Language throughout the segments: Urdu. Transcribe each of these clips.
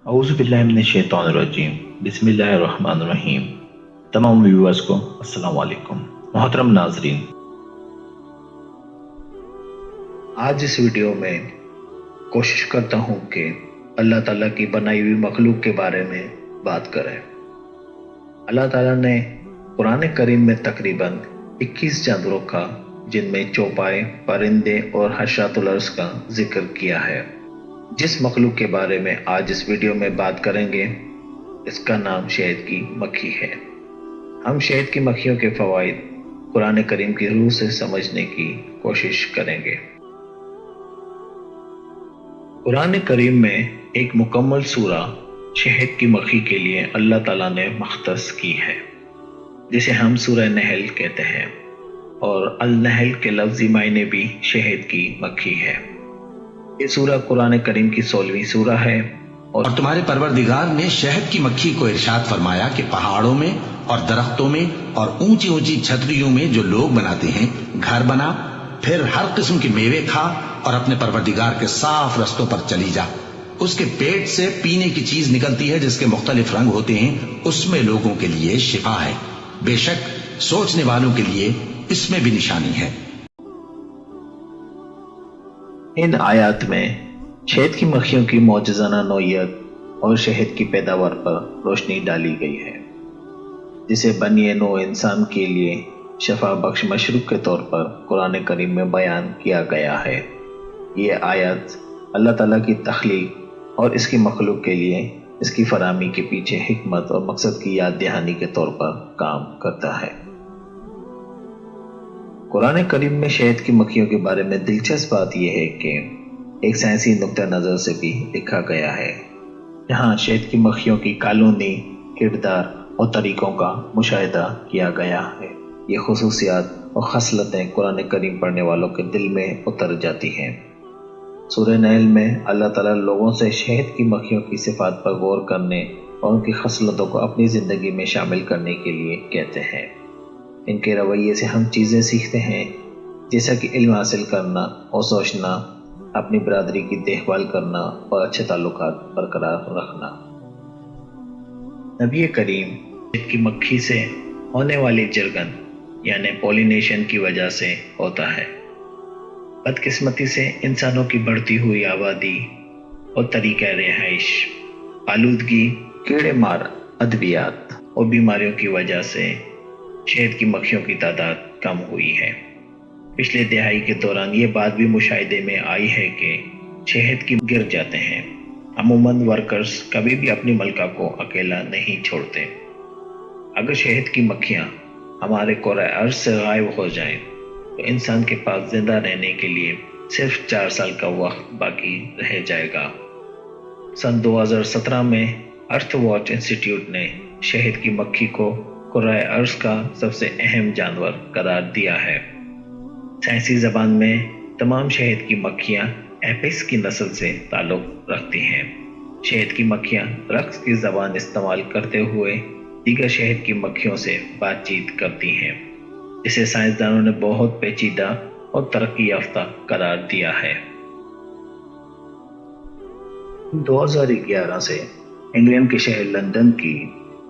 اعوذ باللہ من الشیطان الرجیم بسم اللہ الرحمن الرحیم۔ تمام ویورز کو السلام علیکم۔ محترم ناظرین، آج اس ویڈیو میں کوشش کرتا ہوں کہ اللہ تعالیٰ کی بنائی ہوئی مخلوق کے بارے میں بات کریں۔ اللہ تعالیٰ نے قرآن کریم میں تقریباً 21 جانوروں کا، جن میں چوپائے، پرندے اور حشرات الارض کا ذکر کیا ہے۔ جس مخلوق کے بارے میں آج اس ویڈیو میں بات کریں گے اس کا نام شہد کی مکھی ہے۔ ہم شہد کی مکھیوں کے فوائد قرآن کریم کی روح سے سمجھنے کی کوشش کریں گے۔ قرآن کریم میں ایک مکمل سورہ شہد کی مکھی کے لیے اللہ تعالیٰ نے مختص کی ہے، جسے ہم سورہ نحل کہتے ہیں، اور النحل کے لفظی معنی بھی شہد کی مکھی ہے۔ یہ سورہ قرآن کریم کی 16ویں سورہ ہے، اور تمہارے پروردگار نے شہد کی مکھی کو ارشاد فرمایا کہ پہاڑوں میں اور درختوں میں اور اونچی اونچی چھتریوں میں جو لوگ بناتے ہیں گھر بنا، پھر ہر قسم کے میوے کھا اور اپنے پروردگار کے صاف رستوں پر چلی جا۔ اس کے پیٹ سے پینے کی چیز نکلتی ہے جس کے مختلف رنگ ہوتے ہیں، اس میں لوگوں کے لیے شفا ہے، بے شک سوچنے والوں کے لیے اس میں بھی نشانی ہے۔ ان آیات میں شہد کی مکھیوں کی معجزانہ نوعیت اور شہد کی پیداوار پر روشنی ڈالی گئی ہے، جسے بنی نوع انسان کے لیے شفا بخش مشروب کے طور پر قرآن کریم میں بیان کیا گیا ہے۔ یہ آیات اللہ تعالیٰ کی تخلیق اور اس کی مخلوق کے لیے اس کی فراہمی کے پیچھے حکمت اور مقصد کی یاد دہانی کے طور پر کام کرتا ہے۔ قرآن کریم میں شہد کی مکھیوں کے بارے میں دلچسپ بات یہ ہے کہ ایک سائنسی نقطہ نظر سے بھی لکھا گیا ہے، جہاں شہد کی مکھیوں کی کالونی، کردار اور طریقوں کا مشاہدہ کیا گیا ہے۔ یہ خصوصیات اور خصلتیں قرآن کریم پڑھنے والوں کے دل میں اتر جاتی ہیں۔ سورہ نحل میں اللہ تعالیٰ لوگوں سے شہد کی مکھیوں کی صفات پر غور کرنے اور ان کی خصلتوں کو اپنی زندگی میں شامل کرنے کے لیے کہتے ہیں۔ ان کے رویے سے ہم چیزیں سیکھتے ہیں، جیسا کہ علم حاصل کرنا اور سوچنا، اپنی برادری کی دیکھ بھال کرنا اور اچھے تعلقات برقرار رکھنا۔ نبی کریم شہد کی مکھی سے ہونے والی جرگن یعنی پولینیشن کی وجہ سے ہوتا ہے۔ بدقسمتی سے انسانوں کی بڑھتی ہوئی آبادی اور طریقہ رہائش، آلودگی، کیڑے مار ادویات اور بیماریوں کی وجہ سے شہد کی مکھیوں کی تعداد کم ہوئی ہے۔ پچھلے دہائی کے دوران یہ بات بھی مشاہدے میں آئی ہے کہ شہد کی گر جاتے ہیں۔ عموماً ورکرز کبھی بھی اپنی ملکہ کو اکیلا نہیں چھوڑتے۔ اگر شہد کی مکھیاں ہمارے کرۂ ارض سے غائب ہو جائیں تو انسان کے پاس زندہ رہنے کے لیے صرف 4 سال کا وقت باقی رہ جائے گا۔ سن 2017 میں ارتھ واچ انسٹیٹیوٹ نے شہد کی مکھی کو کرۂ ارض کا سب سے اہم جانور قرار دیا ہے۔ سائنسی زبان میں تمام شہد کی مکھیاں ایپس کی نسل سے تعلق رکھتی ہیں۔ شہد کی مکھیاں رقص کی زبان استعمال کرتے ہوئے دیگر شہد کی مکھیوں سے بات چیت کرتی ہیں، جسے سائنسدانوں نے بہت پیچیدہ اور ترقی یافتہ قرار دیا ہے۔ 2011 سے انگلینڈ کے شہر لندن کی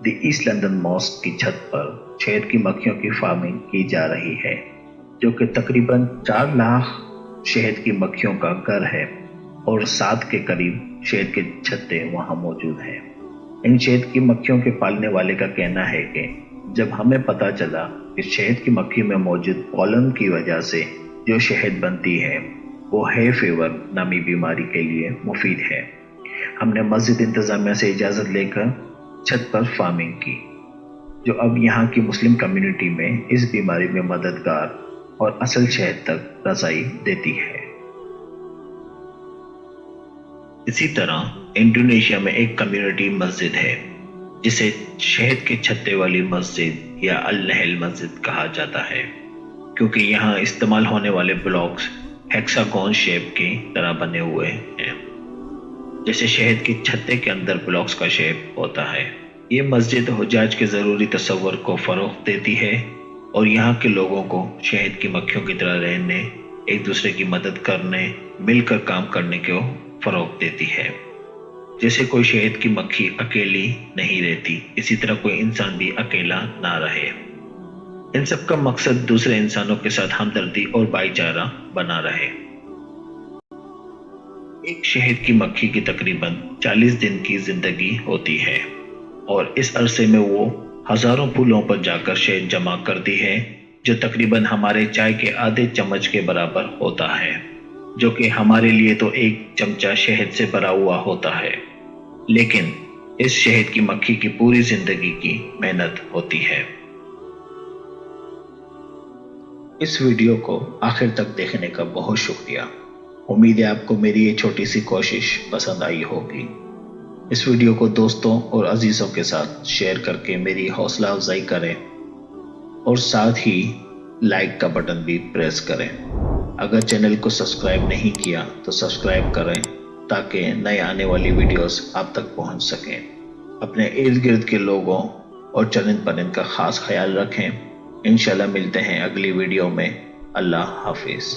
دی ایسٹ لندن ماسک کی چھت پر شہد کی مکھیوں کی فارمنگ کی جا رہی ہے، جو کہ تقریباً 4 لاکھ شہد کی مکھیوں کا گھر ہے، اور 7 کے قریب شہد کے چھتے وہاں موجود ہیں۔ ان شہد کی مکھیوں کے پالنے والے کا کہنا ہے کہ جب ہمیں پتہ چلا کہ شہد کی مکھی میں موجود پولن کی وجہ سے جو شہد بنتی ہے وہ ہے فیور نامی بیماری کے لیے مفید ہے، ہم نے مسجد انتظامیہ سے اجازت لے کر چھت پر فارمنگ کی، جو اب یہاں کی مسلم کمیونٹی میں اس بیماری میں مددگار اور اصل شہد تک رسائی دیتی ہے۔ اسی طرح انڈونیشیا میں ایک کمیونٹی مسجد ہے جسے شہد کے چھتے والی مسجد یا النحل مسجد کہا جاتا ہے، کیونکہ یہاں استعمال ہونے والے بلاکس ہیکساگون شیپ کی طرح بنے ہوئے ہیں، جیسے شہد کے چھتے کے اندر بلاکس کا شیپ ہوتا ہے۔ یہ مسجد حجاج کے ضروری تصور کو فروغ دیتی ہے اور یہاں کے لوگوں کو شہد کی مکھیوں کی طرح رہنے، ایک دوسرے کی مدد کرنے، مل کر کام کرنے کو فروغ دیتی ہے۔ جیسے کوئی شہد کی مکھی اکیلی نہیں رہتی، اسی طرح کوئی انسان بھی اکیلا نہ رہے۔ ان سب کا مقصد دوسرے انسانوں کے ساتھ ہمدردی اور بھائی چارہ بنا رہے۔ ایک شہد کی مکھی کی تقریباً 40 دن کی زندگی ہوتی ہے، اور اس عرصے میں وہ ہزاروں پھولوں پر جا کر شہد جمع کرتی ہے، جو تقریباً ہمارے چائے کے آدھے چمچ کے برابر ہوتا ہے، جو کہ ہمارے لیے تو ایک چمچہ شہد سے بھرا ہوا ہوتا ہے، لیکن اس شہد کی مکھی کی پوری زندگی کی محنت ہوتی ہے۔ اس ویڈیو کو آخر تک دیکھنے کا بہت شکریہ۔ امید ہے آپ کو میری یہ چھوٹی سی کوشش پسند آئی ہوگی۔ اس ویڈیو کو دوستوں اور عزیزوں کے ساتھ شیئر کر کے میری حوصلہ افزائی کریں، اور ساتھ ہی لائک کا بٹن بھی پریس کریں۔ اگر چینل کو سبسکرائب نہیں کیا تو سبسکرائب کریں تاکہ نئے آنے والی ویڈیوز آپ تک پہنچ سکیں۔ اپنے ارد گرد کے لوگوں اور چرند پرند کا خاص خیال رکھیں۔ انشاءاللہ ملتے ہیں اگلی ویڈیو میں۔ اللہ حافظ۔